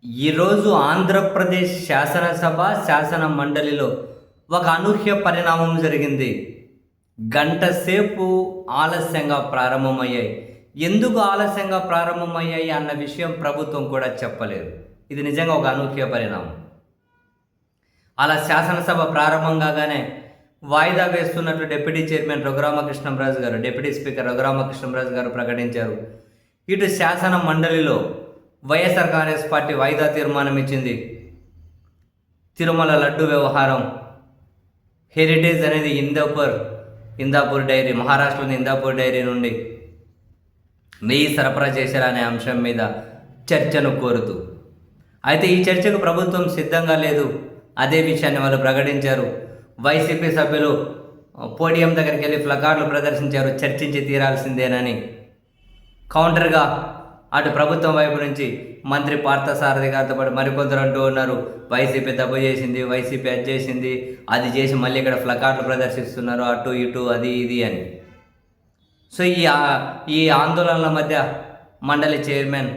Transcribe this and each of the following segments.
ఈరోజు ఆంధ్రప్రదేశ్ శాసనసభ శాసన మండలిలో ఒక అనూహ్య పరిణామం జరిగింది. గంట సేపు ఆలస్యంగా ప్రారంభమయ్యాయి. ఎందుకు ఆలస్యంగా ప్రారంభమయ్యాయి అన్న విషయం ప్రభుత్వం కూడా చెప్పలేదు. ఇది నిజంగా ఒక అనూహ్య పరిణామం. అలా శాసనసభ ప్రారంభం కాగానే వాయిదా వేస్తున్నట్లు డిప్యూటీ చైర్మన్ రఘురామకృష్ణంరాజు గారు, డిప్యూటీ స్పీకర్ రఘురామకృష్ణంరాజు గారు ప్రకటించారు. ఇటు శాసన మండలిలో వైఎస్ఆర్ కాంగ్రెస్ పార్టీ వాయిదా తీర్మానం ఇచ్చింది. తిరుమల లడ్డు వ్యవహారం, హెరిటేజ్ అనేది ఇందాపూర్ డైరీ, మహారాష్ట్రలోని ఇందాపూర్ డైరీ నుండి నెయ్యి సరఫరా చేశారనే అంశం మీద చర్చను కోరుతూ, అయితే ఈ చర్చకు ప్రభుత్వం సిద్ధంగా లేదు. అదే విషయాన్ని వాళ్ళు ప్రకటించారు. వైసీపీ సభ్యులు పోడియం దగ్గరికి వెళ్ళి ప్లకార్డులు ప్రదర్శించారు, చర్చించి తీరాల్సిందేనని. కౌంటర్గా అటు ప్రభుత్వం వైపు నుంచి మంత్రి పార్థసారథి గారితో పాటు మరికొందరు అంటూ ఉన్నారు, వైసీపీ తప్పు చేసింది, వైసీపీ అది చేసింది, అది చేసి మళ్ళీ ఇక్కడ ప్లకార్డులు ప్రదర్శిస్తున్నారు, అటు ఇటు అది ఇది అని. సో ఈ ఆందోళనల మధ్య మండలి చైర్మన్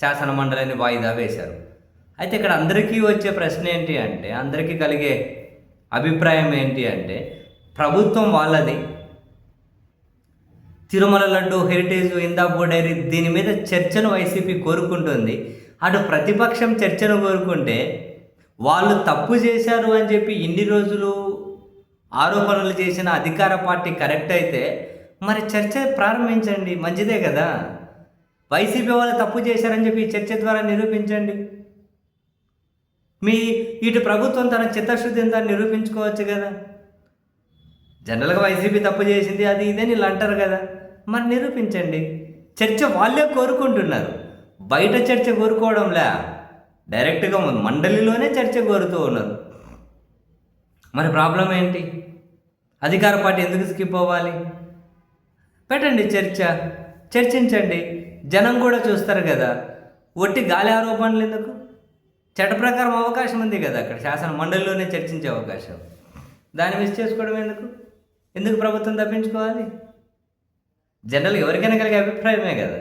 శాసన మండలిని వాయిదా వేశారు. అయితే ఇక్కడ అందరికీ వచ్చే ప్రశ్న ఏంటి అంటే, అందరికీ కలిగే అభిప్రాయం ఏంటి అంటే, ప్రభుత్వం వాళ్ళది, తిరుమల లడ్డు, హెరిటేజ్, ఇందాపూర్ డైరీ, దీని మీద చర్చను వైసీపీ కోరుకుంటుంది. అటు ప్రతిపక్షం చర్చను కోరుకుంటే వాళ్ళు తప్పు చేశారు అని చెప్పి ఇన్ని రోజులు ఆరోపణలు చేసిన అధికార పార్టీ కరెక్ట్ అయితే మరి చర్చ ప్రారంభించండి, మంచిదే కదా. వైసీపీ వాళ్ళు తప్పు చేశారని చెప్పి చర్చ ద్వారా నిరూపించండి. ఇటు ప్రభుత్వం తన చిత్తశుద్ధిని దాన్ని నిరూపించుకోవచ్చు కదా. జనరల్గా వైసీపీ తప్పు చేసింది అది ఇదని ఇలా అంటారు కదా, మరి నిరూపించండి. చర్చ వాళ్ళే కోరుకుంటున్నారు, బయట చర్చ కోరుకోవడంలే, డైరెక్ట్గా మండలిలోనే చర్చ కోరుతూ ఉన్నారు. మరి ప్రాబ్లం ఏంటి? అధికార పార్టీ ఎందుకు స్కిప్ అవ్వాలి? పెట్టండి చర్చించండి, జనం కూడా చూస్తారు కదా. ఒట్టి గాలి ఆరోపణలు ఎందుకు? చట్ట ప్రకారం అవకాశం ఉంది కదా, అక్కడ శాసన మండలిలోనే చర్చించే అవకాశం. దాన్ని మిస్ చేసుకోవడం ఎందుకు ప్రభుత్వం తప్పించుకోవాలి? జనరల్ ఎవరికైనా కలిగే అభిప్రాయమే కదా.